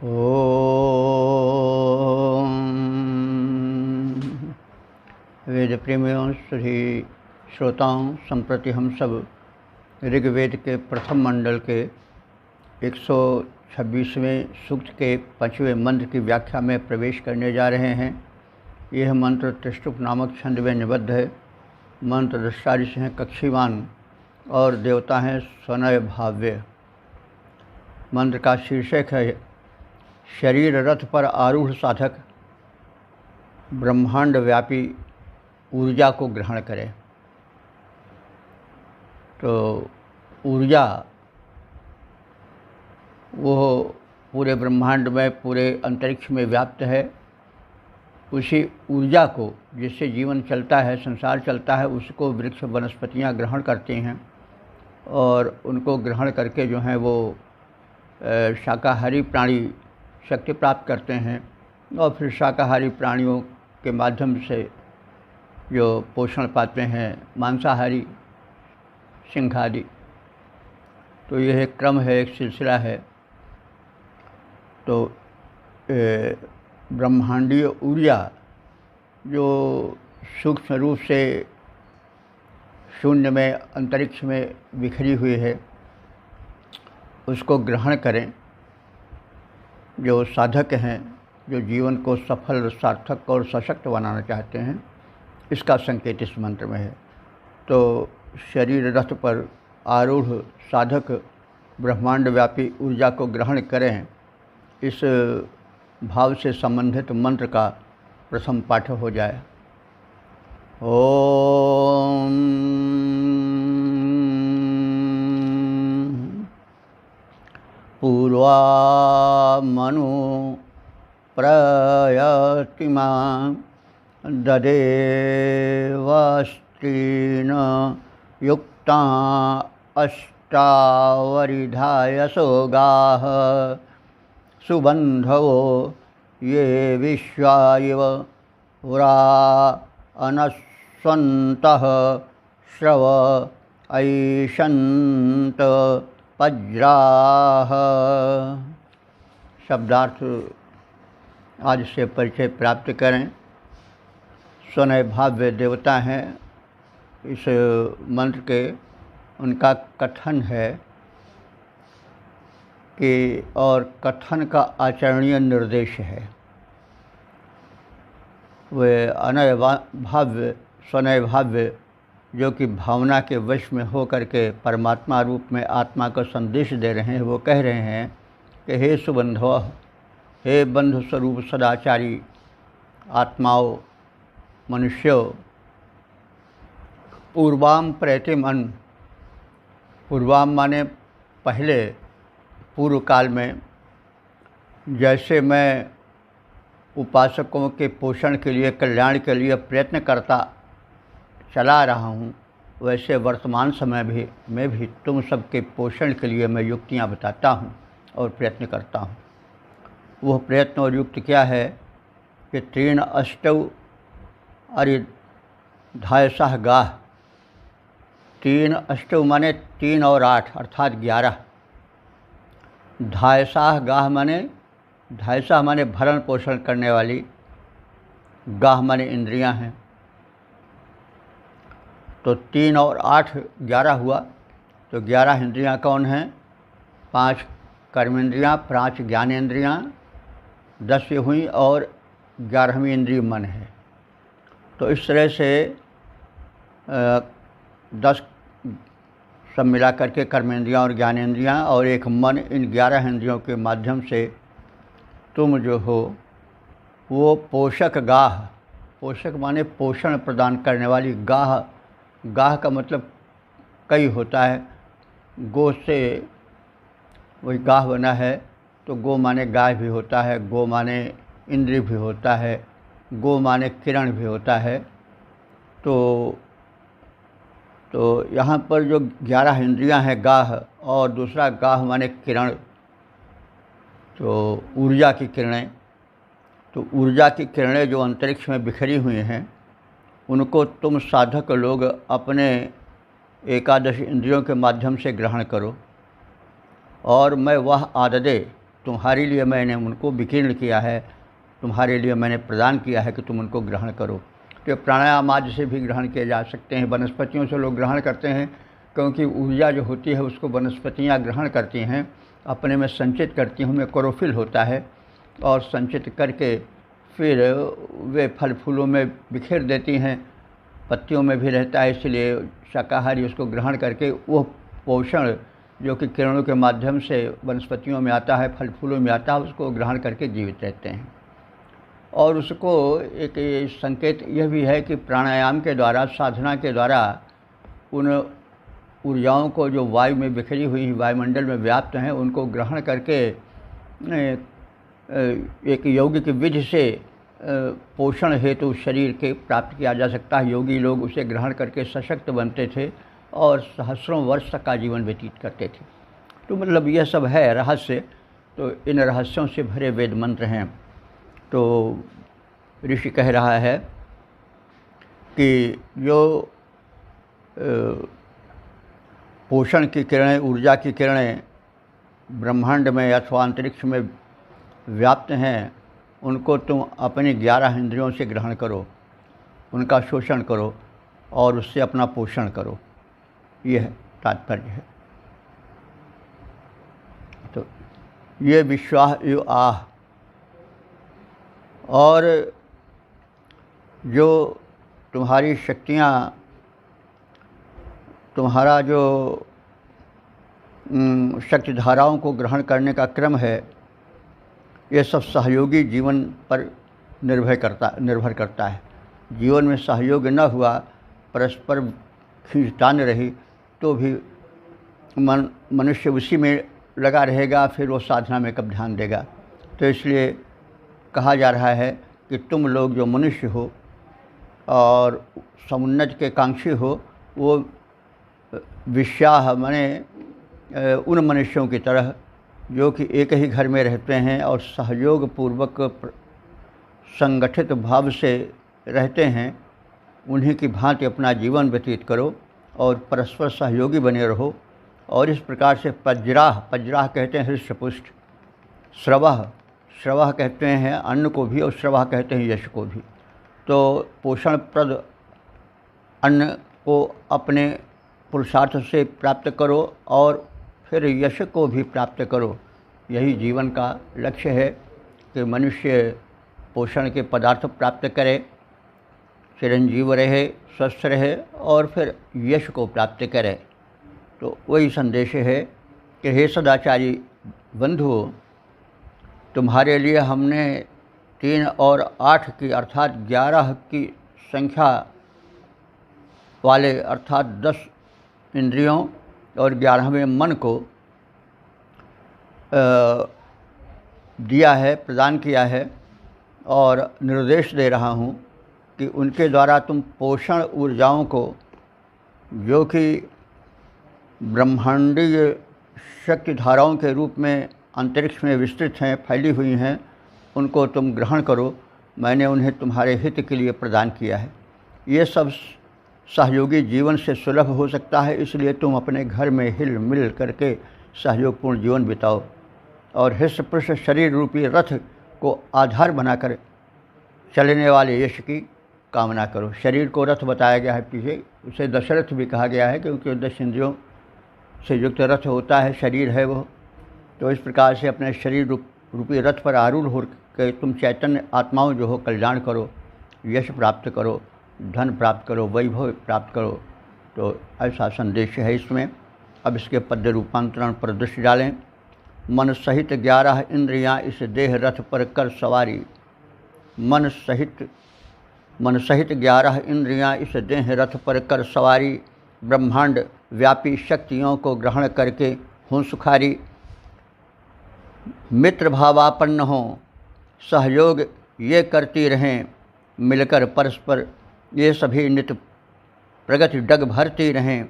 ओम वेद प्रेमियों सभी श्रोताओं, संप्रति हम सब ऋग्वेद के प्रथम मंडल के 126वें सूक्त के 5वें मंत्र की व्याख्या में प्रवेश करने जा रहे हैं। यह मंत्र त्रिष्टुप नामक छंद में निबद्ध है। मंत्र दृष्टा ऋषि हैं कक्षीवान और देवता हैं स्वनय भाव्य। मंत्र का शीर्षक है शरीर रथ पर आरूढ़ साधक ब्रह्मांड व्यापी ऊर्जा को ग्रहण करे। तो ऊर्जा वो पूरे ब्रह्मांड में, पूरे अंतरिक्ष में व्याप्त है। उसी ऊर्जा को, जिससे जीवन चलता है, संसार चलता है, उसको वृक्ष वनस्पतियाँ ग्रहण करते हैं और उनको ग्रहण करके जो है वो शाकाहारी प्राणी शक्ति प्राप्त करते हैं और फिर शाकाहारी प्राणियों के माध्यम से जो पोषण पाते हैं मांसाहारी सिंह आदि। तो यह एक क्रम है, एक सिलसिला है। तो ब्रह्मांडीय ऊर्जा जो सूक्ष्म रूप से शून्य में, अंतरिक्ष में बिखरी हुई है, उसको ग्रहण करें। जो साधक हैं, जो जीवन को सफल, सार्थक और सशक्त बनाना चाहते हैं, इसका संकेत इस मंत्र में है। तो शरीर रथ पर आरूढ़ साधक ब्रह्मांड व्यापी ऊर्जा को ग्रहण करें, इस भाव से संबंधित मंत्र का प्रथम पाठ हो जाए। ओम पूर्वा मनु प्रयतिमा ददेवस्त्रीन युक्ता अष्टावरिधायसो गाः सुबन्धवो ये विश्वा इव पुरा अनस्वन्तः श्रव ऐषन्त पज्राः। शब्दार्थ आज से परिचय प्राप्त करें। स्वनय भाव्य देवता हैं इस मंत्र के। उनका कथन है कि, और कथन का आचरणीय निर्देश है। वे अनय भाव्य, स्वनय भाव्य, जो कि भावना के वश में हो करके परमात्मा रूप में आत्मा को संदेश दे रहे हैं। वो कह रहे हैं कि हे सुबंधव, हे बंधु स्वरूप सदाचारी आत्माओं, मनुष्यों, पूर्वाम प्रयतिम अन। पूर्वाम माने पहले, पूर्व काल में, जैसे मैं उपासकों के पोषण के लिए, कल्याण के लिए प्रयत्न करता चला रहा हूँ, वैसे वर्तमान समय में भी तुम सबके पोषण के लिए मैं युक्तियाँ बताता हूँ और प्रयत्न करता हूँ। वह प्रयत्न और युक्ति क्या है कि तीन अष्टौ अरिधायसः गाः। तीन अष्टौ माने 3 और 8 अर्थात 11। धायसाह गाह माने, धायसा माने भरण पोषण करने वाली, गाह माने इंद्रियां हैं। तो 3 और 8 11 हुआ। तो 11 इंद्रियां कौन हैं? 5 कर्मेंद्रियां, 5 ज्ञानेंद्रियां, 10 ये हुई और 11वीं इंद्रिय मन है। तो इस तरह से 10 सब मिला करके कर्मेंद्रियां और ज्ञानेंद्रियां और एक मन, इन 11 इंद्रियों के माध्यम से तुम जो हो वो पोषक गाह, पोषक माने पोषण प्रदान करने वाली, गाह, गाह का मतलब कई होता है। गो से वही गाह बना है। तो गो माने गाय भी होता है, गो माने इंद्रिय भी होता है, गो माने किरण भी होता है। तो यहाँ पर जो 11 इंद्रियां हैं गाह, और दूसरा गाह माने किरण, तो ऊर्जा की किरणें। तो ऊर्जा की किरणें जो अंतरिक्ष में बिखरी हुई हैं, उनको तुम साधक लोग अपने 11 इंद्रियों के माध्यम से ग्रहण करो। और मैं वह आददे, तुम्हारे लिए मैंने उनको विकीर्ण किया है, तुम्हारे लिए मैंने प्रदान किया है कि तुम उनको ग्रहण करो। तो प्राणायाम आदि से भी ग्रहण किए जा सकते हैं। वनस्पतियों से लोग ग्रहण करते हैं क्योंकि ऊर्जा जो होती है उसको वनस्पतियाँ ग्रहण करती हैं, अपने में संचित करती हैं, उनमें क्लोरोफिल होता है और संचित करके फिर वे फल फूलों में बिखेर देती हैं, पत्तियों में भी रहता है। इसलिए शाकाहारी उसको ग्रहण करके वो पोषण जो कि किरणों के माध्यम से वनस्पतियों में आता है, फल फूलों में आता है, उसको ग्रहण करके जीवित रहते हैं। और उसको एक संकेत यह भी है कि प्राणायाम के द्वारा, साधना के द्वारा उन ऊर्जाओं को जो वायु में बिखरी हुई वायुमंडल में व्याप्त हैं उनको ग्रहण करके एक यौगिक विधि से पोषण हेतु शरीर के प्राप्त किया जा सकता है। योगी लोग उसे ग्रहण करके सशक्त बनते थे और सहस्रों वर्ष तक का जीवन व्यतीत करते थे। तो मतलब यह सब है रहस्य। तो इन रहस्यों से भरे वेद मंत्र हैं। तो ऋषि कह रहा है कि जो पोषण की किरणें, ऊर्जा की किरणें ब्रह्मांड में अथवा अंतरिक्ष में व्याप्त हैं, उनको तुम अपने 11 इंद्रियों से ग्रहण करो, उनका शोषण करो और उससे अपना पोषण करो। यह तात्पर्य है। तो ये विश्वाह यो आह, और जो तुम्हारी शक्तियाँ, तुम्हारा जो शक्ति धाराओं को ग्रहण करने का क्रम है, ये सब सहयोगी जीवन पर निर्भर करता है। जीवन में सहयोग न हुआ, परस्पर खींचतान रही, तो भी मनुष्य उसी में लगा रहेगा, फिर वो साधना में कब ध्यान देगा। तो इसलिए कहा जा रहा है कि तुम लोग जो मनुष्य हो और समुन्नत के कांक्षी हो, वो विश्वाह माने उन मनुष्यों की तरह जो कि एक ही घर में रहते हैं और सहयोग पूर्वक संगठित भाव से रहते हैं, उन्हीं की भांति अपना जीवन व्यतीत करो और परस्पर सहयोगी बने रहो। और इस प्रकार से पज्राह कहते हैं हृष्टपुष्ट, श्रवः कहते हैं अन्न को भी और श्रवः कहते हैं यश को भी। तो पोषणप्रद अन्न को अपने पुरुषार्थ से प्राप्त करो और फिर यश को भी प्राप्त करो। यही जीवन का लक्ष्य है कि मनुष्य पोषण के पदार्थ प्राप्त करे, चिरंजीव रहे, स्वस्थ रहे और फिर यश को प्राप्त करे। तो वही संदेश है कि हे सदाचारी बंधुओं, तुम्हारे लिए हमने 3 और 8 की अर्थात 11 की संख्या वाले अर्थात 10 इंद्रियों और 11वें मन को दिया है, प्रदान किया है। और निर्देश दे रहा हूँ कि उनके द्वारा तुम पोषण ऊर्जाओं को, जो कि ब्रह्मांडीय शक्ति धाराओं के रूप में अंतरिक्ष में विस्तृत हैं, फैली हुई हैं, उनको तुम ग्रहण करो। मैंने उन्हें तुम्हारे हित के लिए प्रदान किया है। ये सब सहयोगी जीवन से सुलभ हो सकता है, इसलिए तुम अपने घर में हिल मिल करके सहयोगपूर्ण जीवन बिताओ और हृष्ट-पुष्ट शरीर रूपी रथ को आधार बनाकर चलने वाले यश की कामना करो। शरीर को रथ बताया गया है पीछे, उसे दशरथ भी कहा गया है क्योंकि 10 इंद्रियों से युक्त रथ होता है, शरीर है वो। तो इस प्रकार से अपने शरीर रूपी रथ पर आरूढ़ हो के तुम चैतन्य आत्माओं जो हो कल्याण करो, यश प्राप्त करो, धन प्राप्त करो, वैभव प्राप्त करो। तो ऐसा संदेश है इसमें। अब इसके पद्य रूपांतरण पर दृष्टि डालें। मन सहित 11 इंद्रियां इस देह रथ पर कर सवारी। मन सहित 11 इंद्रियां इस देह रथ पर कर सवारी। ब्रह्मांड व्यापी शक्तियों को ग्रहण करके हों सुखारी। मित्र भावापन्न हों, सहयोग ये करती रहें, मिलकर परस्पर ये सभी नित्य प्रगति डग भरती रहें।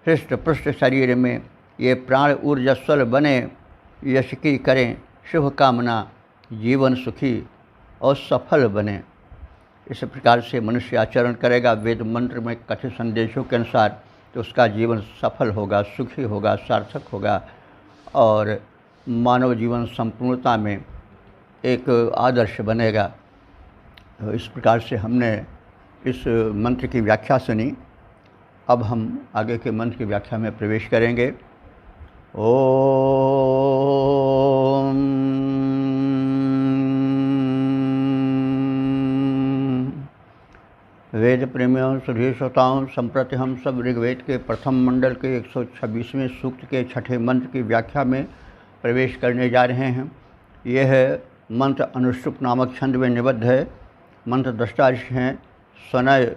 हृष्ट पृष्ठ शरीर में ये प्राण ऊर्जस्वल बने, यश की करें शुभ कामना, जीवन सुखी और सफल बने। इस प्रकार से मनुष्य आचरण करेगा वेद मंत्र में कथित संदेशों के अनुसार, तो उसका जीवन सफल होगा, सुखी होगा, सार्थक होगा और मानव जीवन संपूर्णता में एक आदर्श बनेगा। तो इस प्रकार से हमने इस मंत्र की व्याख्या सुनी। अब हम आगे के मंत्र की व्याख्या में प्रवेश करेंगे। ओम वेद प्रेमियों सुधी श्रोताओं, संप्रति हम सब ऋग्वेद के प्रथम मंडल के 126वें सूक्त के छठे मंत्र की व्याख्या में प्रवेश करने जा रहे हैं। यह मंत्र अनुष्टुप नामक छंद में निबद्ध है। मंत्र दृष्टा हैं सनय,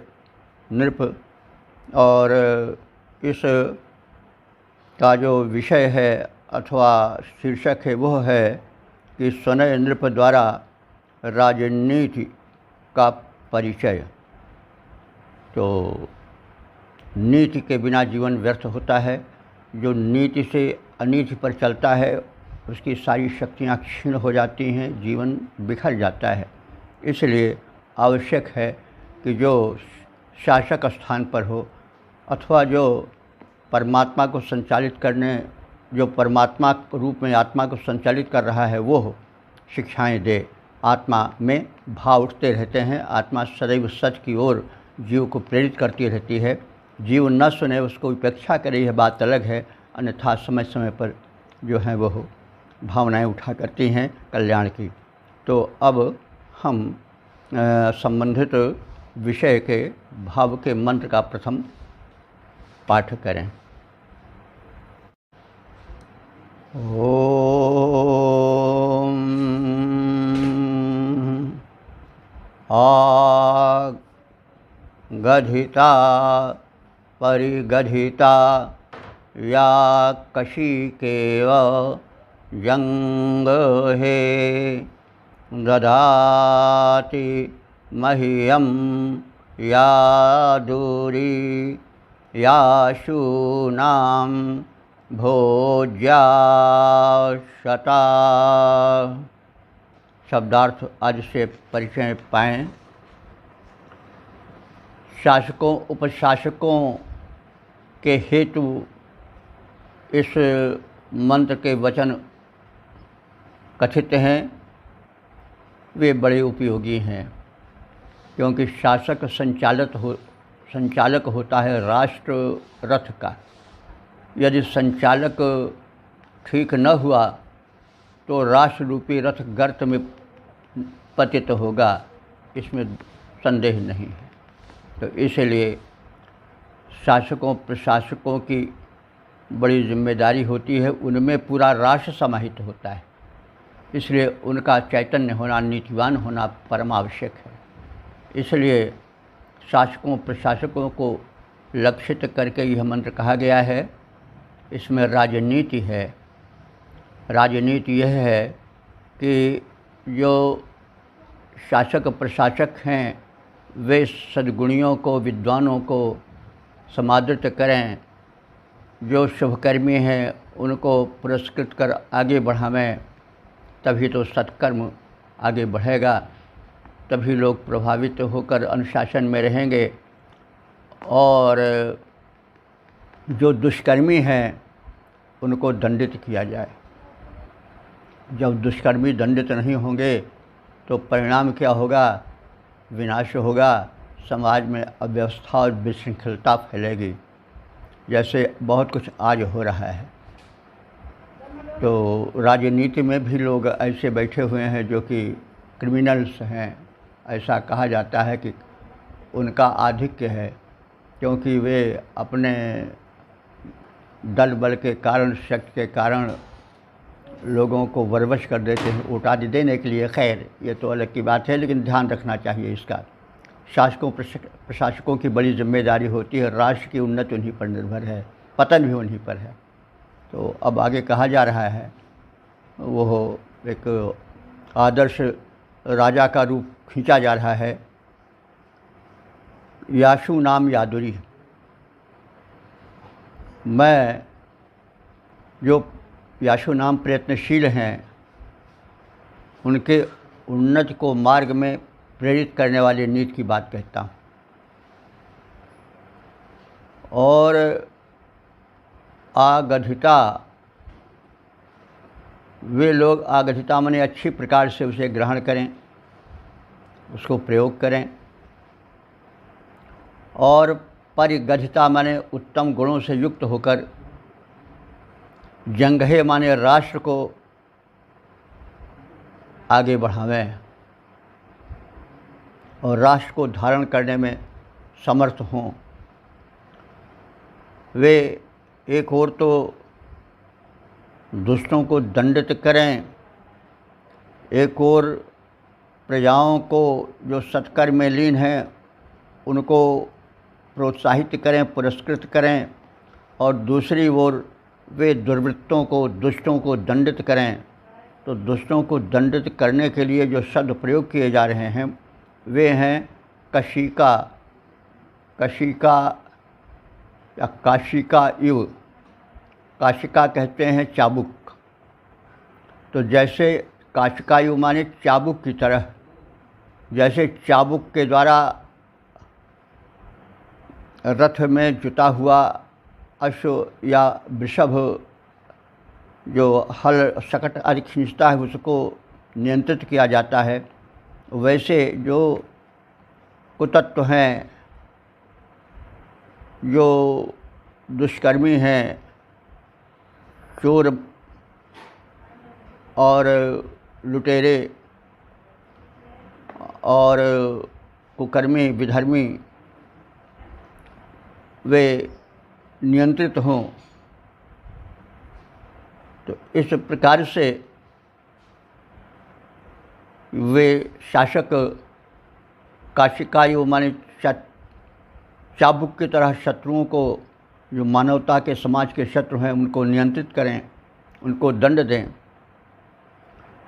नृप, और इस का जो विषय है अथवा शीर्षक है वह है कि सनय नृप द्वारा राजनीति का परिचय। तो नीति के बिना जीवन व्यर्थ होता है। जो नीति से अनीति पर चलता है उसकी सारी शक्तियाँ क्षीण हो जाती हैं, जीवन बिखर जाता है। इसलिए आवश्यक है कि जो शासक स्थान पर हो अथवा जो परमात्मा को संचालित करने, जो परमात्मा रूप में आत्मा को संचालित कर रहा है, वो शिक्षाएं दे। आत्मा में भाव उठते रहते हैं। आत्मा सदैव सच की ओर जीव को प्रेरित करती रहती है। जीव न सुने, उसको उपेक्षा करे, यह बात अलग है। अन्यथा समय समय पर जो है वह भावनाएं उठा करती हैं कल्याण की। तो अब हम संबंधित विषय के भाव के मंत्र का प्रथम पाठ करें। ओम गधिता परिगधिता या कशिकेव जंगहे ददाति मह्यं या दूरी या शूनां भोज्या शता। शब्दार्थ आज से परिचय पाएं। शासकों उपशासकों के हेतु इस मंत्र के वचन कथित हैं। वे बड़े उपयोगी हैं क्योंकि शासक संचालक होता है राष्ट्र रथ का। यदि संचालक ठीक न हुआ तो राष्ट्र रूपी रथ गर्त में पतित होगा, इसमें संदेह नहीं है। तो इसलिए शासकों प्रशासकों की बड़ी जिम्मेदारी होती है। उनमें पूरा राष्ट्र समाहित होता है, इसलिए उनका चैतन्य होना, नीतिवान होना परम आवश्यक है। इसलिए शासकों प्रशासकों को लक्षित करके यह मंत्र कहा गया है। इसमें राजनीति है। राजनीति यह है कि जो शासक प्रशासक हैं वे सद्गुणियों को, विद्वानों को समादृत करें। जो शुभकर्मी हैं उनको पुरस्कृत कर आगे बढ़ावें, तभी तो सत्कर्म आगे बढ़ेगा। तभी लोग प्रभावित होकर अनुशासन में रहेंगे। और जो दुष्कर्मी हैं उनको दंडित किया जाए। जब दुष्कर्मी दंडित नहीं होंगे तो परिणाम क्या होगा? विनाश होगा। समाज में अव्यवस्था और विशृंखलता फैलेगी, जैसे बहुत कुछ आज हो रहा है। तो राजनीति में भी लोग ऐसे बैठे हुए हैं जो कि क्रिमिनल्स हैं। ऐसा कहा जाता है कि उनका आधिक्य है, क्योंकि वे अपने दल बल के कारण, शक्ति के कारण लोगों को वरवश कर देते हैं वोट आदि देने के लिए। खैर, ये तो अलग की बात है, लेकिन ध्यान रखना चाहिए इसका। शासकों प्रशासकों की बड़ी जिम्मेदारी होती है। राष्ट्र की उन्नति उन्हीं पर निर्भर है, पतन भी उन्हीं पर है। तो अब आगे कहा जा रहा है वो एक आदर्श राजा का रूप खींचा जा रहा है। याशु नाम यादुरी। मैं जो याशु नाम प्रयत्नशील हैं उनके उन्नति को मार्ग में प्रेरित करने वाली नीति की बात कहता हूँ। और आगधिता वे लोग आगधिता माने अच्छी प्रकार से उसे ग्रहण करें, उसको प्रयोग करें, और परिगधिता माने उत्तम गुणों से युक्त होकर जंगहे माने राष्ट्र को आगे बढ़ावें और राष्ट्र को धारण करने में समर्थ हों। वे एक ओर तो दुष्टों को दंडित करें, एक ओर प्रजाओं को जो सत्कर्म में लीन हैं उनको प्रोत्साहित करें, पुरस्कृत करें, और दूसरी ओर वे दुर्वृत्तों को, दुष्टों को दंडित करें। तो दुष्टों को दंडित करने के लिए जो शब्द प्रयोग किए जा रहे हैं वे हैं कशिका या काशिका इव। काशिका कहते हैं चाबुक। तो जैसे काशिकायु माने चाबुक की तरह, जैसे चाबुक के द्वारा रथ में जुता हुआ अश्व या वृषभ जो हल शकट आदि खींचता है उसको नियंत्रित किया जाता है, वैसे जो कुतत्व हैं, जो दुष्कर्मी हैं, चोर और लुटेरे और कुकर्मी, विधर्मी, वे नियंत्रित हों। तो इस प्रकार से वे शासक काशिकायु माने चाबुक की तरह शत्रुओं को, जो मानवता के, समाज के शत्रु हैं, उनको नियंत्रित करें, उनको दंड दें।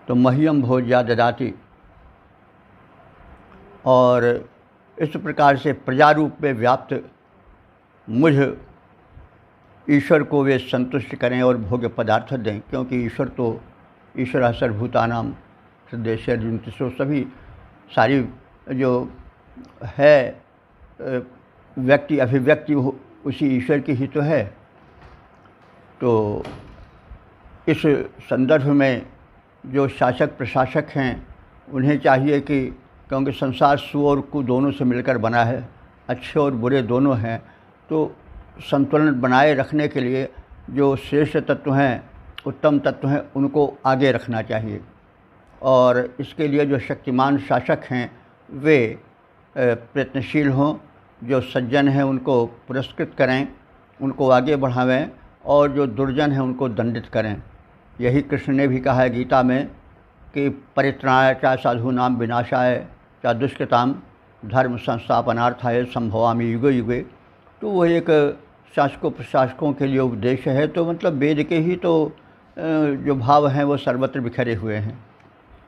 तो मह्यम भोज्या ददाति, और इस प्रकार से प्रजा रूप में व्याप्त मुझ ईश्वर को वे संतुष्ट करें और भोग्य पदार्थ दें, क्योंकि ईश्वर तो ईश्वर सर्वभूतानां हृदयेषु अर्जुन, सभी सारी जो है व्यक्ति अभिव्यक्ति उसी ईश्वर की ही तो है। तो इस संदर्भ में जो शासक प्रशासक हैं उन्हें चाहिए कि, क्योंकि संसार सु और कु दोनों से मिलकर बना है, अच्छे और बुरे दोनों हैं, तो संतुलन बनाए रखने के लिए जो श्रेष्ठ तत्व हैं, उत्तम तत्व हैं, उनको आगे रखना चाहिए। और इसके लिए जो शक्तिमान शासक हैं वे प्रयत्नशील हों, जो सज्जन हैं उनको पुरस्कृत करें, उनको आगे बढ़ावें, और जो दुर्जन हैं उनको दंडित करें। यही कृष्ण ने भी कहा है गीता में कि परित्राणाय च साधूनां विनाशाय च दुष्कृतां धर्म संस्थापनार्थाय संभवामि युगे युगे। तो वो एक शासकों प्रशासकों के लिए उपदेश है। तो मतलब वेद के ही तो जो भाव हैं वो सर्वत्र बिखरे हुए हैं।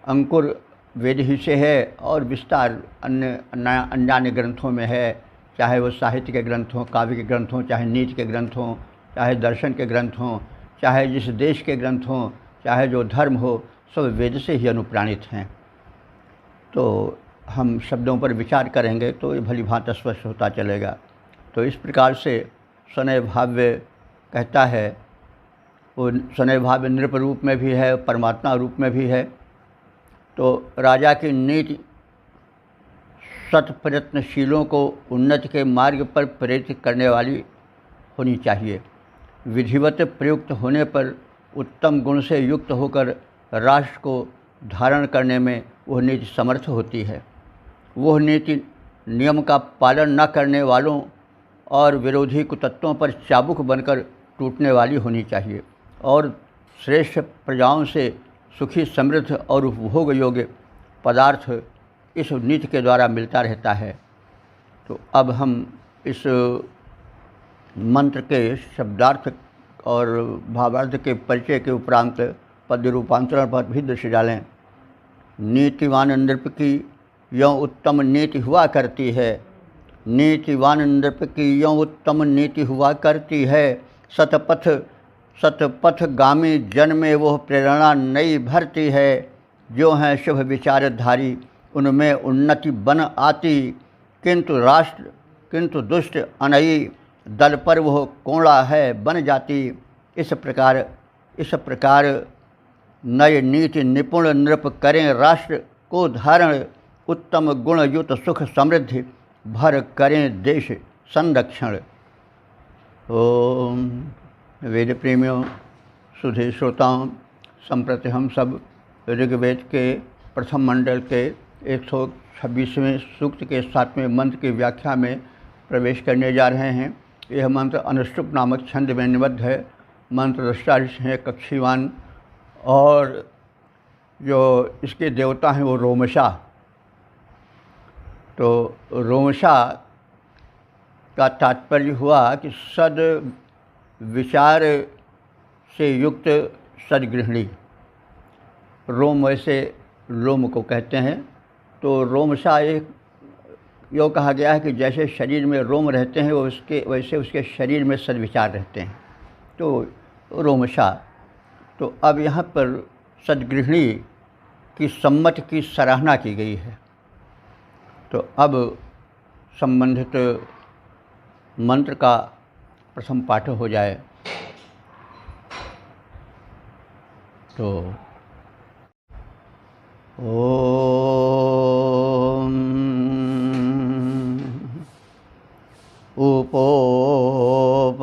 अंकुर वेद ही से है और विस्तार अन्य ग्रंथों में है, चाहे वो साहित्य के ग्रंथ हों, काव्य के ग्रंथ हों, चाहे नीति के ग्रंथ हों, चाहे दर्शन के ग्रंथ हों, चाहे जिस देश के ग्रंथ हों, चाहे जो धर्म हो, सब वेद से ही अनुप्राणित हैं। तो हम शब्दों पर विचार करेंगे तो ये भली भांति स्पष्ट होता चलेगा। तो इस प्रकार से स्वनय भाव्य कहता है, वो स्वनय भाव्य नृप रूप में भी है, परमात्मा रूप में भी है। तो राजा की नीति सत प्रयत्नशीलों को उन्नति के मार्ग पर प्रेरित करने वाली होनी चाहिए। विधिवत प्रयुक्त होने पर उत्तम गुण से युक्त होकर राष्ट्र को धारण करने में वह नीति समर्थ होती है। वह नीति नियम का पालन न करने वालों और विरोधी कुतत्वों पर चाबुक बनकर टूटने वाली होनी चाहिए, और श्रेष्ठ प्रजाओं से सुखी, समृद्ध और उपभोग योग्य पदार्थ इस नीति के द्वारा मिलता रहता है। तो अब हम इस मंत्र के शब्दार्थ और भावार्थ के परिचय के उपरांत पद्य रूपांतरण पर भी दृष्टि डालें। नीतिवान नृप की यों उत्तम नीति हुआ करती है, नीतिवान नृप की यों उत्तम नीति हुआ करती है। सतपथ गामी जन में वह प्रेरणा नई भरती है, जो हैं शुभ विचारधारी उनमें उन्नति बन आती। किंतु दुष्ट अनयी दल पर वह कोड़ा है बन जाती। इस प्रकार नय नीति निपुण नृप करें राष्ट्र को धारण, उत्तम गुण युत सुख समृद्धि भर करें देश संरक्षण। ओम वेद प्रेमियों, सुधे श्रोताओं, संप्रति हम सब ऋग्वेद के प्रथम मंडल के 126वें सूक्त के 7वें मंत्र की व्याख्या में प्रवेश करने जा रहे हैं। यह मंत्र अनुष्टुप नामक छंद में निबद्ध है। मंत्र दृष्टा ऋषि हैं कक्षीवान, और जो इसके देवता हैं वो रोमशा। तो रोमशा का तात्पर्य हुआ कि सद विचार से युक्त सदगृहिणी। रोम वैसे लोम को कहते हैं, तो रोमशा एक यो कहा गया है कि जैसे शरीर में रोम रहते हैं वो वैसे उसके शरीर में सद्विचार रहते हैं, तो रोमशा। तो अब यहाँ पर सद्गृहिणी की सम्मत की सराहना की गई है। तो अब संबंधित मंत्र का प्रथम पाठ हो जाए। तो ओम उपोप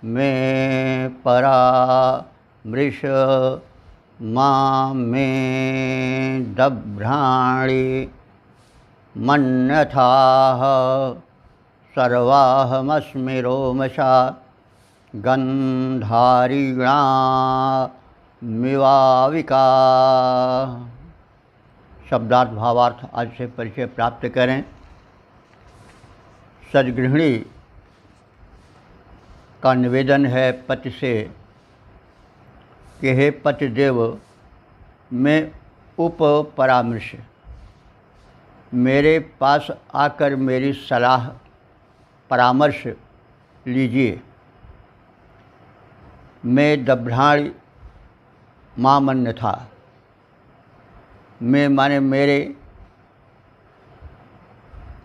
में परा मृष मां में दभ्राणि मन्यथाः सर्वाहमस्मि रोमशा गंधारिणा मिवाविका। शब्दार्थ भावार्थ आज से परिचय प्राप्त करें। सद्गृहिणी का निवेदन है पति से कि हे पतिदेव, मैं उपपरामर्श, मेरे पास आकर मेरी सलाह परामर्श लीजिए। मैं दभ्राणि मामन्य था, मैं माने मेरे,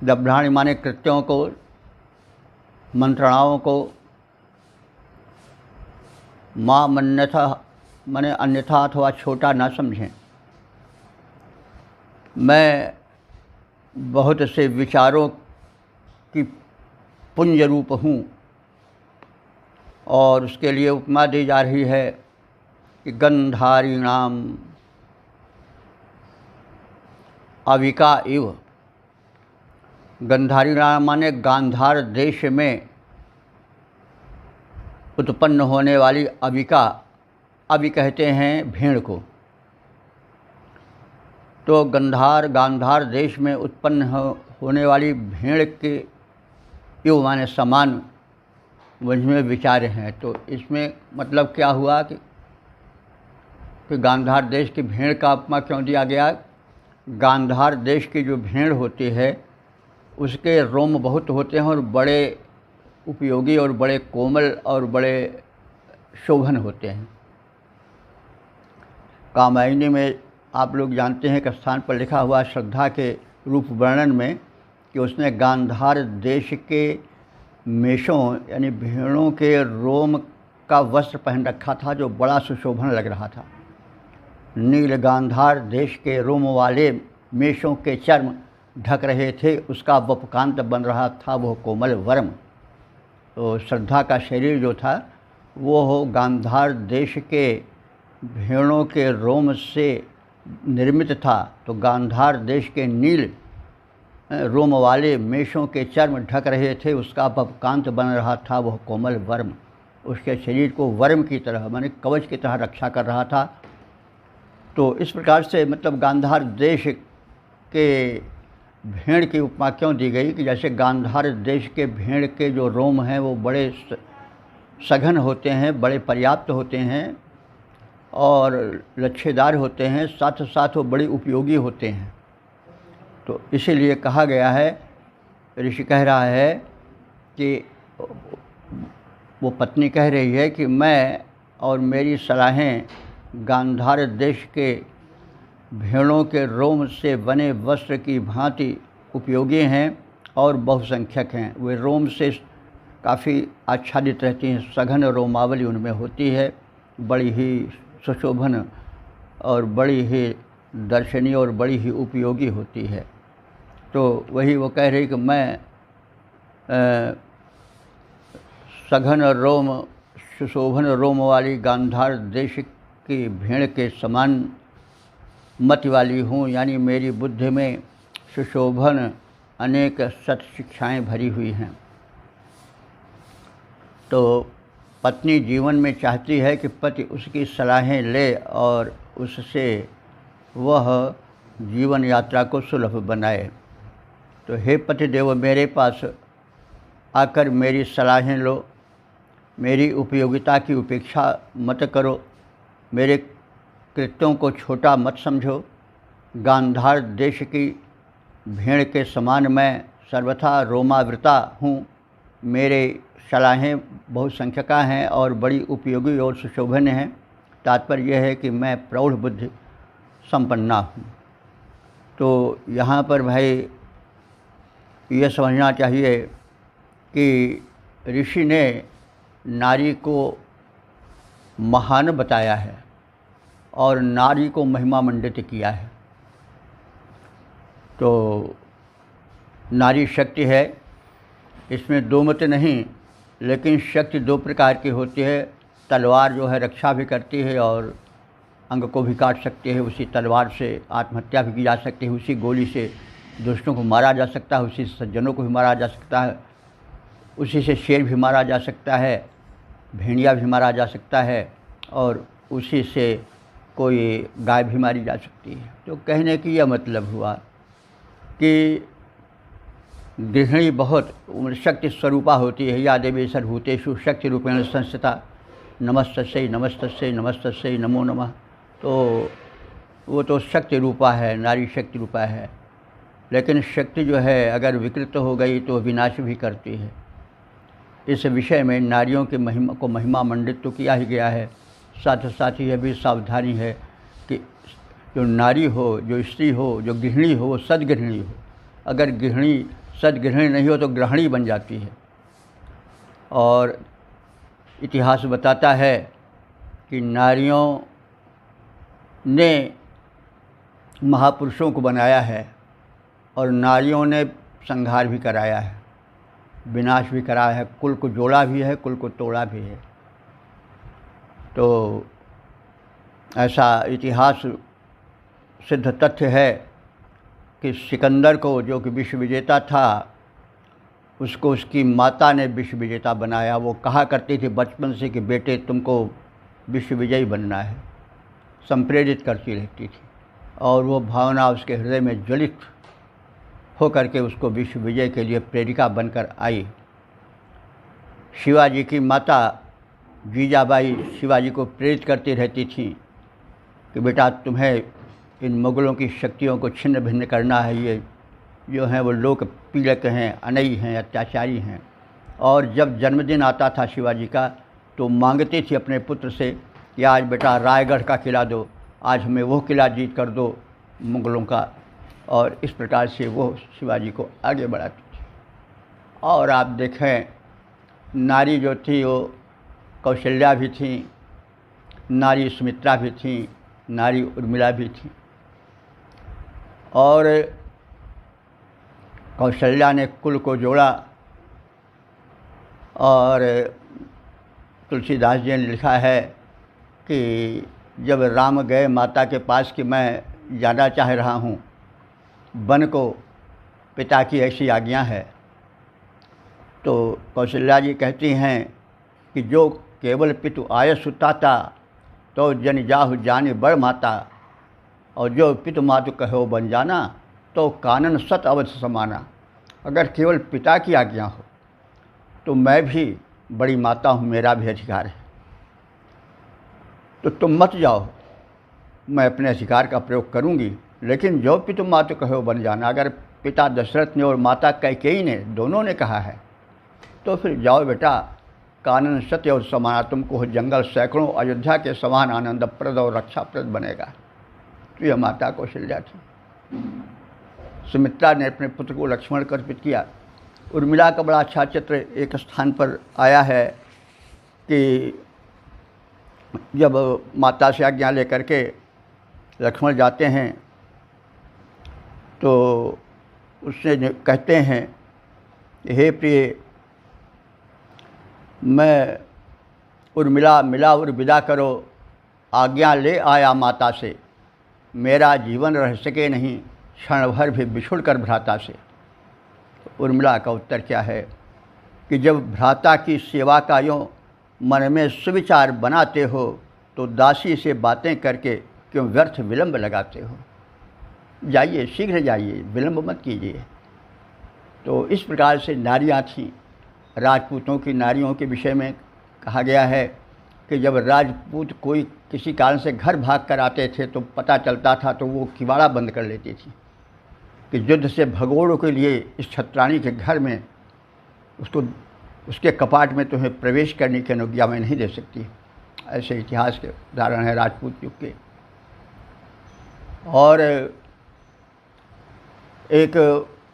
दभ्राणि माने कृत्यों को, मंत्रणाओं को, मामन्यथा माने अन्यथा अथवा छोटा ना समझें। मैं बहुत से विचारों की पुंज रूप हूँ, और उसके लिए उपमा दी जा रही है कि गंधारिणाम अविका इव। गंधारिणाम माने गांधार देश में उत्पन्न होने वाली अविका। अवि कहते हैं भेड़ को। तो गांधार देश में उत्पन्न होने वाली भेड़ के इव माने समान मुझ में विचार हैं। तो इसमें मतलब क्या हुआ कि गांधार देश की भेड़ का उपमा क्यों दिया गया। गांधार देश की जो भेड़ होती है उसके रोम बहुत होते हैं और बड़े उपयोगी और बड़े कोमल और बड़े शोभन होते हैं। कामायनी में आप लोग जानते हैं कि स्थान पर लिखा हुआ श्रद्धा के रूप वर्णन में कि उसने गांधार देश के मेषों यानी भेड़ों के रोम का वस्त्र पहन रखा था जो बड़ा सुशोभन लग रहा था। नील गांधार देश के रोम वाले मेषों के चर्म ढक रहे थे, उसका वपकांत बन रहा था वो कोमल वर्म। तो श्रद्धा का शरीर जो था वो गांधार देश के भेड़ों के रोम से निर्मित था। तो गांधार देश के नील रोम वाले मेषों के चर्म ढक रहे थे, उसका वपकांत बन रहा था वह कोमल वर्म। उसके शरीर को वर्म की तरह माने कवच की तरह रक्षा कर रहा था। तो इस प्रकार से मतलब गांधार देश के भेड़ की उपमा क्यों दी गई कि जैसे गांधार देश के भेड़ के जो रोम हैं वो बड़े सघन होते हैं, बड़े पर्याप्त होते हैं और लच्छेदार होते हैं, साथ साथ वो बड़े उपयोगी होते हैं। तो इसीलिए कहा गया है, ऋषि कह रहा है कि वो पत्नी कह रही है कि मैं और मेरी सलाहें गांधार देश के भेड़ों के रोम से बने वस्त्र की भांति उपयोगी हैं और बहुसंख्यक हैं। वे रोम से काफ़ी आच्छादित रहती हैं, सघन रोमावली उनमें होती है, बड़ी ही सुशोभन और बड़ी ही दर्शनीय और बड़ी ही उपयोगी होती है। तो वही वो कह रही कि मैं सघन रोम सुशोभन रोम वाली गांधार देश की भेड़ के समान मति वाली हूँ, यानी मेरी बुद्धि में सुशोभन अनेक सत शिक्षाएँ भरी हुई हैं। तो पत्नी जीवन में चाहती है कि पति उसकी सलाहें ले और उससे वह जीवन यात्रा को सुलभ बनाए। तो हे पतिदेव, मेरे पास आकर मेरी सलाहें लो, मेरी उपयोगिता की उपेक्षा मत करो, मेरे कृत्यों को छोटा मत समझो। गांधार देश की भेड़ के समान मैं सर्वथा रोमावृता हूँ। मेरे सलाहें बहुसंख्यका हैं और बड़ी उपयोगी और सुशोभन हैं। तात्पर्य यह है कि मैं प्रौढ़ बुद्धि संपन्ना हूँ। तो यहाँ पर भाई ये समझना चाहिए कि ऋषि ने नारी को महान बताया है और नारी को महिमा मंडित किया है। तो नारी शक्ति है, इसमें दो मत नहीं, लेकिन शक्ति दो प्रकार की होती है। तलवार जो है रक्षा भी करती है और अंग को भी काट सकती है। उसी तलवार से आत्महत्या भी की जा सकती है, उसी गोली से दुष्टों को मारा जा सकता है, उसी से सज्जनों को भी मारा जा सकता है, उसी से शेर भी मारा जा सकता है, भेड़िया भी मारा जा सकता है और उसी से कोई गाय भी मारी जा सकती है। तो कहने की यह मतलब हुआ कि गृहिणी बहुत शक्ति स्वरूपा होती है। या देवी सर्वभूतेषु शक्ति रूपेण संस्थिता, नमस्तस्यै नमस्तस्यै नमस्तस्यै नमो नमः। तो वो तो शक्ति रूपा है, नारी शक्ति रूपा है। लेकिन शक्ति जो है अगर विकृत हो गई तो विनाश भी करती है। इस विषय में नारियों की महिमा को महिमा मंडित तो किया ही गया है। साथ साथ ही यह भी सावधानी है कि जो नारी हो, जो स्त्री हो, जो गृहिणी हो, वो सद्गृहिणी हो। अगर गृहिणी सद्गृहिणी नहीं हो तो ग्रहणी बन जाती है। और इतिहास बताता है कि नारियों ने महापुरुषों को बनाया है और नारियों ने संहार भी कराया है, विनाश भी कराया है, कुल को जोड़ा भी है, कुल को तोड़ा भी है। तो ऐसा इतिहास सिद्ध तथ्य है कि सिकंदर को, जो कि विश्व विजेता था, उसको उसकी माता ने विश्व विजेता बनाया। वो कहा करती थी बचपन से कि बेटे तुमको विश्व विजयी बनना है, संप्रेरित करती रहती थी और वो भावना उसके हृदय में ज्वलित हो करके उसको विश्व विजय के लिए प्रेरिका बनकर आई। शिवाजी की माता जीजाबाई शिवाजी को प्रेरित करती रहती थी कि बेटा तुम्हें इन मुगलों की शक्तियों को छिन्न भिन्न करना है। ये जो हैं वो लोक पीड़क हैं, अनयी हैं, अत्याचारी हैं। और जब जन्मदिन आता था शिवाजी का तो मांगती थी अपने पुत्र से कि आज बेटा रायगढ़ का किला दो, आज हमें वो किला जीत कर दो मुगलों का। और इस प्रकार से वो शिवाजी को आगे बढ़ाती थी। और आप देखें नारी जो थी वो कौशल्या भी थी, नारी सुमित्रा भी थी, नारी उर्मिला भी थी। और कौशल्या ने कुल को जोड़ा और तुलसीदास जी ने लिखा है कि जब राम गए माता के पास कि मैं जाना चाह रहा हूँ, वन को पिता की ऐसी आज्ञा है, तो कौशल्या जी कहती हैं कि जो केवल पितु आय सुताता तो जन जाहु जाने बड़ माता, और जो पितु मातु कहो बन जाना तो कानन सत अवश्य समाना। अगर केवल पिता की आज्ञा हो तो मैं भी बड़ी माता हूँ, मेरा भी अधिकार है। तो तुम मत जाओ, मैं अपने अधिकार का प्रयोग करूँगी, लेकिन जो पितु मातु कहो बन जाना। अगर पिता दशरथ ने और माता कैकेयी ने दोनों ने कहा है तो फिर जाओ बेटा, कानन सत्य और समाना, तुमको जंगल सैकड़ों अयोध्या के समान आनंदप्रद और रक्षाप्रद बनेगा। तो यह माता कौशल्या थी। सुमित्रा ने अपने पुत्र को लक्ष्मण को अर्पित किया। उर्मिला का बड़ा अच्छा चित्र एक स्थान पर आया है कि जब माता से आज्ञा लेकर के लक्ष्मण जाते हैं तो उससे कहते हैं, हे प्रिय, मैं उर्मिला मिला और विदा करो, आज्ञा ले आया माता से, मेरा जीवन रह सके नहीं क्षण भर भी बिछुड़ कर भ्राता से। उर्मिला का उत्तर क्या है कि जब भ्राता की सेवा का यों मन में सुविचार बनाते हो तो दासी से बातें करके क्यों व्यर्थ विलंब लगाते हो। जाइए, शीघ्र जाइए, विलंब मत कीजिए। तो इस प्रकार से नारियां थीं। राजपूतों की नारियों के विषय में कहा गया है कि जब राजपूत कोई किसी कारण से घर भाग कर आते थे तो पता चलता था तो वो किवाड़ा बंद कर लेती थी कि युद्ध से भगोड़ों के लिए इस छत्राणी के घर में उसके कपाट में तुम्हें प्रवेश करने की अनुज्ञा मैं नहीं दे सकती। ऐसे इतिहास के उदाहरण है राजपूत युग के। और एक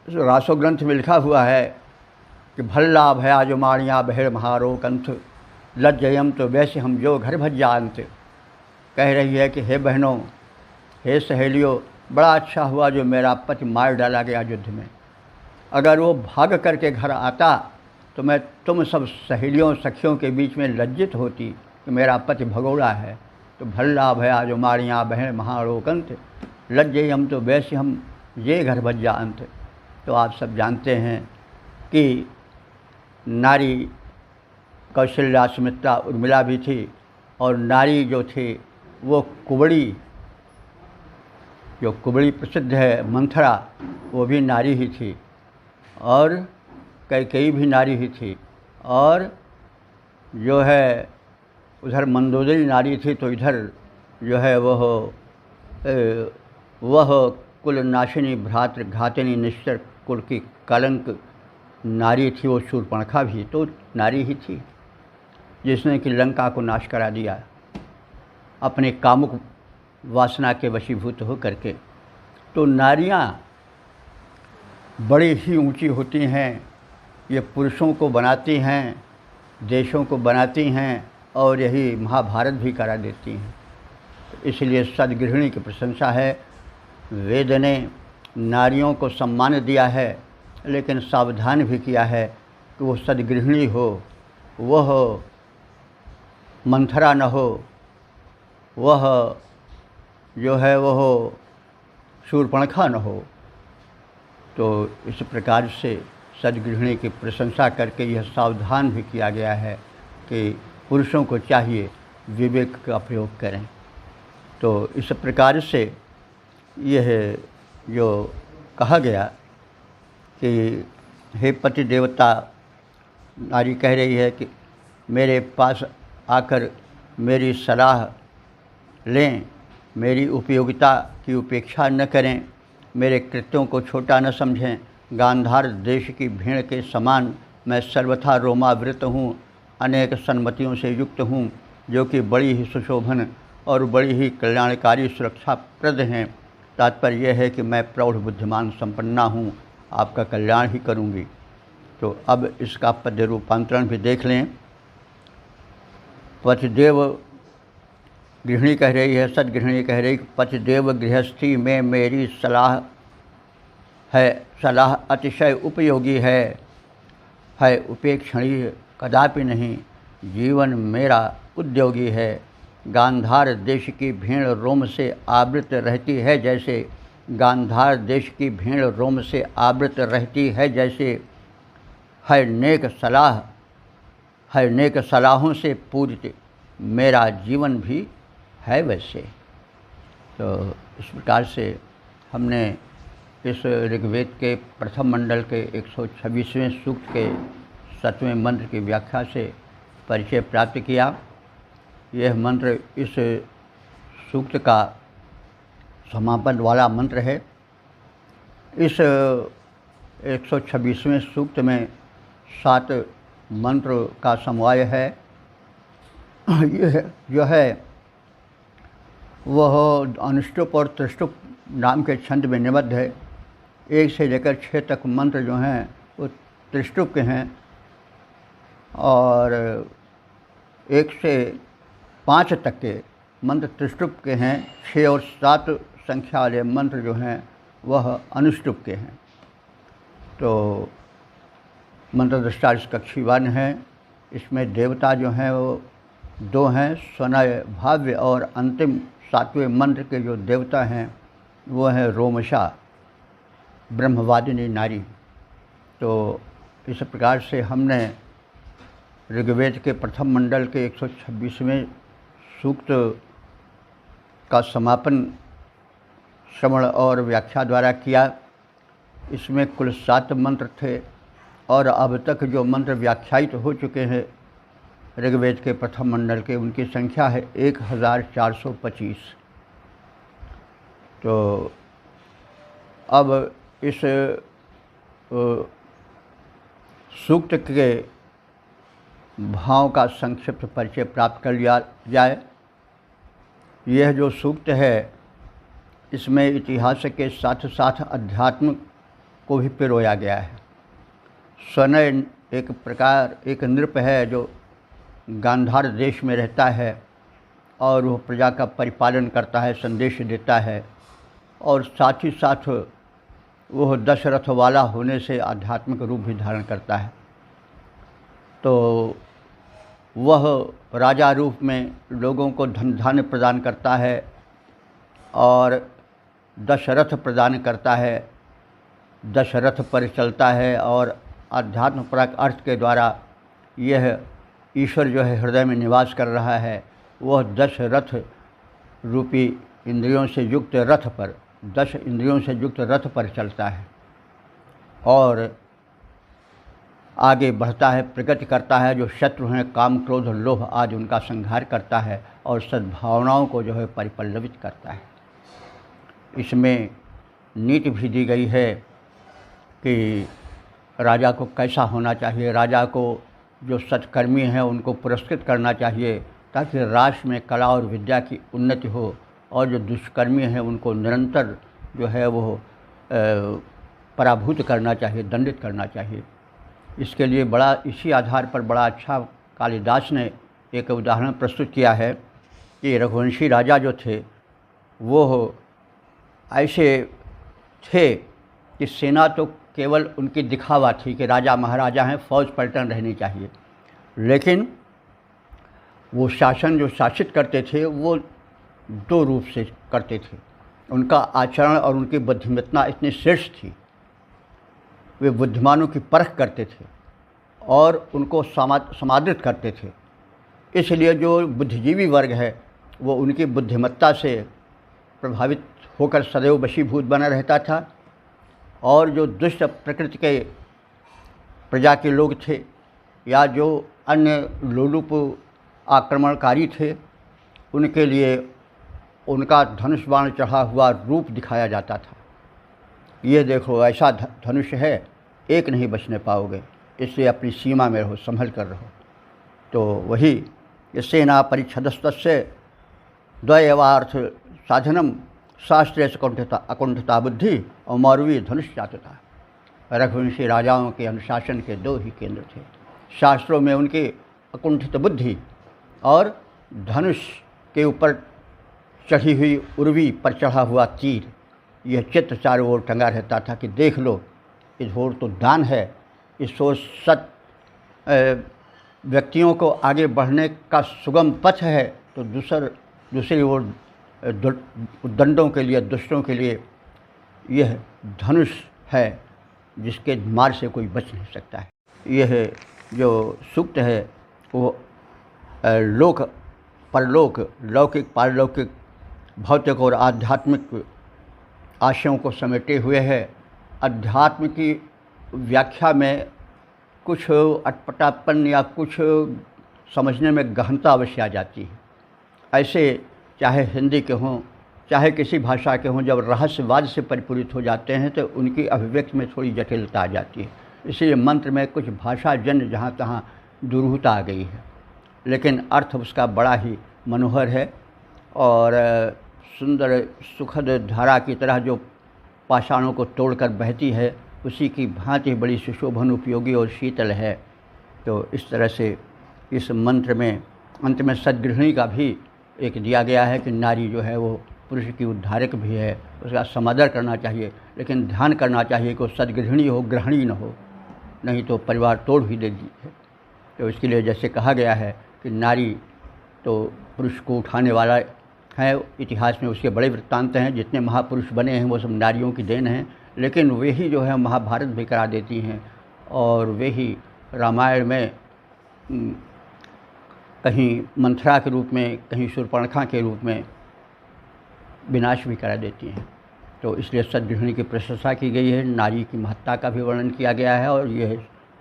रासो ग्रंथ में लिखा हुआ है कि भल्ला भया जो माड़ियाँ बहेड़ महारो कंथ, लज्जयम तो वैसे हम जो घर भज जानत। कह रही है कि हे बहनों, हे सहेलियों, बड़ा अच्छा हुआ जो मेरा पति मार डाला गया युद्ध में। अगर वो भाग करके घर आता तो मैं तुम सब सहेलियों सखियों के बीच में लज्जित होती कि मेरा पति भगोड़ा है। तो भल्ला भया जो माड़ियाँ बहन महारो कंथ, लज्जयम तो वैसे हम ये घर भज जानत। तो आप सब जानते हैं कि नारी कौशल्या, सुमित्रा, उर्मिला भी थी, और नारी जो थी वो कुबड़ी, जो कुबड़ी प्रसिद्ध है मंथरा, वो भी नारी ही थी, और कैकेयी भी नारी ही थी, और जो है उधर मंदोदरी नारी थी। तो इधर जो है वह कुल नाशिनी भ्रातृ घातिनी निश्चर कुल की कलंक नारी थी। वो शूर्पणखा भी तो नारी ही थी जिसने कि लंका को नाश करा दिया अपने कामुक वासना के वशीभूत हो करके। तो नारियां बड़ी ही ऊंची होती हैं, ये पुरुषों को बनाती हैं, देशों को बनाती हैं, और यही महाभारत भी करा देती हैं। इसलिए सद्गृहिणी की प्रशंसा है। वेद ने नारियों को सम्मान दिया है, लेकिन सावधान भी किया है कि वो सद्गृहिणी हो, वह मंथरा न हो, वह जो है वह शूर्पणखा न हो। तो इस प्रकार से सद्गृहिणी की प्रशंसा करके यह सावधान भी किया गया है कि पुरुषों को चाहिए विवेक का प्रयोग करें। तो इस प्रकार से यह जो कहा गया कि हे पति देवता, नारी कह रही है कि मेरे पास आकर मेरी सलाह लें, मेरी उपयोगिता की उपेक्षा न करें, मेरे कृत्यों को छोटा न समझें। गांधार देश की भेड़ के समान मैं सर्वथा रोमावृत हूँ, अनेक सन्मतियों से युक्त हूँ, जो कि बड़ी ही सुशोभन और बड़ी ही कल्याणकारी सुरक्षाप्रद हैं। तात्पर्य यह है कि मैं प्रौढ़ बुद्धिमान संपन्ना हूँ, आपका कल्याण ही करूँगी। तो अब इसका पद्य रूपांतरण भी देख लें। पतिदेव, गृहिणी कह रही है, सद्गृहिणी कह रही, पतिदेव गृहस्थी में मेरी सलाह है, सलाह अतिशय उपयोगी है उपेक्षणीय कदापि नहीं, जीवन मेरा उद्योगी है। गांधार देश की भेड़ रोम से आवृत रहती है जैसे, गांधार देश की भेड़ रोम से आवृत रहती है जैसे, है नेक सलाहों से पूरित मेरा जीवन भी है वैसे। तो इस प्रकार से हमने इस ऋग्वेद के प्रथम मंडल के 126वें सूक्त के 7वें मंत्र की व्याख्या से परिचय प्राप्त किया। यह मंत्र इस सूक्त का समापन वाला मंत्र है। इस 126वें सूक्त में 7 मंत्र का समवाय है। यह जो है वह अनुष्टुप और त्रिष्टुप नाम के छंद में निबद्ध है। 1 से लेकर 6 तक मंत्र जो हैं वो त्रिष्टुप के हैं, और 1 से 5 तक के मंत्र त्रिष्टुप के हैं, 6 और 7 संख्या वाले मंत्र जो हैं वह अनुष्टुप के हैं। तो मंत्र दृष्टा कक्षीवन है। इसमें देवता जो हैं वो 2 हैं, स्वनय भाव्य, और अंतिम 7वें मंत्र के जो देवता हैं वो हैं रोमशा, ब्रह्मवादिनी नारी। तो इस प्रकार से हमने ऋग्वेद के प्रथम मंडल के 126वें सूक्त का समापन श्रवण और व्याख्या द्वारा किया। इसमें कुल 7 मंत्र थे और अब तक जो मंत्र व्याख्यायित हो चुके हैं ऋग्वेद के प्रथम मंडल के, उनकी संख्या है 1425। तो अब इस सूक्त के भाव का संक्षिप्त परिचय प्राप्त कर लिया जाए। यह जो सूक्त है इसमें इतिहास के साथ साथ अध्यात्म को भी पिरोया गया है। स्वनय एक प्रकार एक नृप है जो गांधार देश में रहता है और वह प्रजा का परिपालन करता है, संदेश देता है, और साथ ही साथ वह दशरथ वाला होने से आध्यात्मिक रूप भी धारण करता है। तो वह राजा रूप में लोगों को धन धान्य प्रदान करता है और दशरथ प्रदान करता है, दशरथ पर चलता है, और आध्यात्म परक अर्थ के द्वारा यह ईश्वर जो है हृदय में निवास कर रहा है, वह दशरथ रूपी इंद्रियों से युक्त रथ पर, 10 इंद्रियों से युक्त रथ पर चलता है और आगे बढ़ता है, प्रगति करता है। जो शत्रु हैं काम क्रोध लोभ आदि उनका संहार करता है और सद्भावनाओं को जो है परिपल्लवित करता है। इसमें नीति भी दी गई है कि राजा को कैसा होना चाहिए। राजा को जो सत्कर्मी हैं उनको पुरस्कृत करना चाहिए ताकि राष्ट्र में कला और विद्या की उन्नति हो, और जो दुष्कर्मी हैं उनको निरंतर जो है वो पराभूत करना चाहिए, दंडित करना चाहिए। इसके लिए बड़ा इसी आधार पर बड़ा अच्छा कालिदास ने एक उदाहरण प्रस्तुत किया है कि रघुवंशी राजा जो थे वो ऐसे थे कि सेना तो केवल उनकी दिखावा थी कि राजा महाराजा हैं, फौज पलटन रहनी चाहिए, लेकिन वो शासन जो शासित करते थे वो 2 रूप से करते थे। उनका आचरण और उनकी बुद्धिमत्ता इतनी श्रेष्ठ थी, वे बुद्धिमानों की परख करते थे और उनको समादृत करते थे। इसलिए जो बुद्धिजीवी वर्ग है वो उनकी बुद्धिमत्ता से प्रभावित होकर सदैव वशीभूत बना रहता था, और जो दुष्ट प्रकृति के प्रजा के लोग थे या जो अन्य लोलुप आक्रमणकारी थे उनके लिए उनका धनुष बाण चढ़ा हुआ रूप दिखाया जाता था। ये देखो ऐसा धनुष है, एक नहीं बचने पाओगे, इससे अपनी सीमा में रहो, संभल कर रहो। तो वही सेना परिच्छदस्तस्य द्वयवार्थ साधनम शास्त्रीय अकुंठता बुद्धि और मौरवी धनुष जातता। रघुवंशी राजाओं के अनुशासन के 2 ही केंद्र थे, शास्त्रों में उनकी अकुंठित बुद्धि और धनुष के ऊपर चढ़ी हुई उर्वी पर चढ़ा हुआ तीर। यह चित्र चारों ओर टंगा रहता था कि देख लो, इस ओर तो दान है, इस ओर सत व्यक्तियों को आगे बढ़ने का सुगम पथ है, तो दूसरी ओर दंडों के लिए, दुष्टों के लिए यह धनुष है जिसके मार से कोई बच नहीं सकता है। यह जो सूक्त है वो लोक परलोक, लौकिक पारलौकिक, भौतिक और आध्यात्मिक आशयों को समेटे हुए है। अध्यात्म की व्याख्या में कुछ अटपटापन या कुछ समझने में गहनता अवश्य आ जाती है। ऐसे चाहे हिंदी के हों चाहे किसी भाषा के हों, जब रहस्यवाद से परिपूरित हो जाते हैं तो उनकी अभिव्यक्ति में थोड़ी जटिलता आ जाती है। इसलिए मंत्र में कुछ भाषाजन्य जहाँ तहाँ दुरूहता आ गई है, लेकिन अर्थ उसका बड़ा ही मनोहर है और सुंदर सुखद धारा की तरह जो पाषाणों को तोड़कर बहती है उसी की भांति बड़ी सुशोभन उपयोगी और शीतल है। तो इस तरह से इस मंत्र में अंत में सद्गृहिणी का भी एक दिया गया है कि नारी जो है वो पुरुष की उद्धारक भी है, उसका समादर करना चाहिए, लेकिन ध्यान करना चाहिए कि वो सद्गृहिणी हो, ग्रहणी न हो, नहीं तो परिवार तोड़ भी देती है। तो इसके लिए जैसे कहा गया है कि नारी तो पुरुष को उठाने वाला है, इतिहास में उसके बड़े वृत्तांत हैं, जितने महापुरुष बने हैं वो सब नारियों की देन हैं, लेकिन वे ही जो है महाभारत भी करा देती हैं, और वे ही रामायण में कहीं मंथरा के रूप में, कहीं शूर्पणखा के रूप में विनाश भी करा देती हैं। तो इसलिए सद्गृहिणी की प्रशंसा की गई है, नारी की महत्ता का भी वर्णन किया गया है, और यह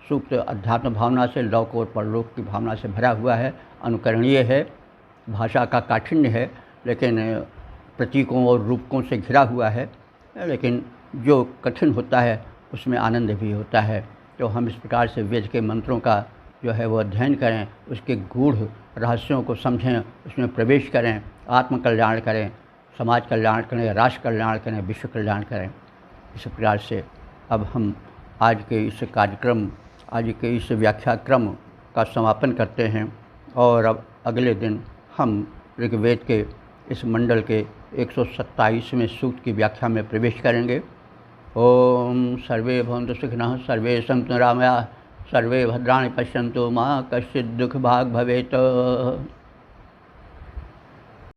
सूक्त अध्यात्म भावना से, लौक और परलोक की भावना से भरा हुआ है, अनुकरणीय है, भाषा का काठिन्य है, लेकिन प्रतीकों और रूपकों से घिरा हुआ है, लेकिन जो कठिन होता है उसमें आनंद भी होता है। तो हम इस प्रकार से वेद के मंत्रों का जो है वो अध्ययन करें, उसके गूढ़ रहस्यों को समझें, उसमें प्रवेश करें, आत्म कल्याण करें, समाज कल्याण करें, राष्ट्र कल्याण करें, विश्व कल्याण करें। इस प्रकार से अब हम आज के इस कार्यक्रम, आज के इस व्याख्याक्रम का समापन करते हैं, और अब अगले दिन हम ऋग्वेद के इस मंडल के 127वें सूक्त की व्याख्या में प्रवेश करेंगे। ओम सर्वे भवन्तु सुखिनः, सर्वे सन्तु निरामयाः, सर्वे भद्राणि पश्यन्तु, मा कश्चित् दुःखभाग् भवेत्।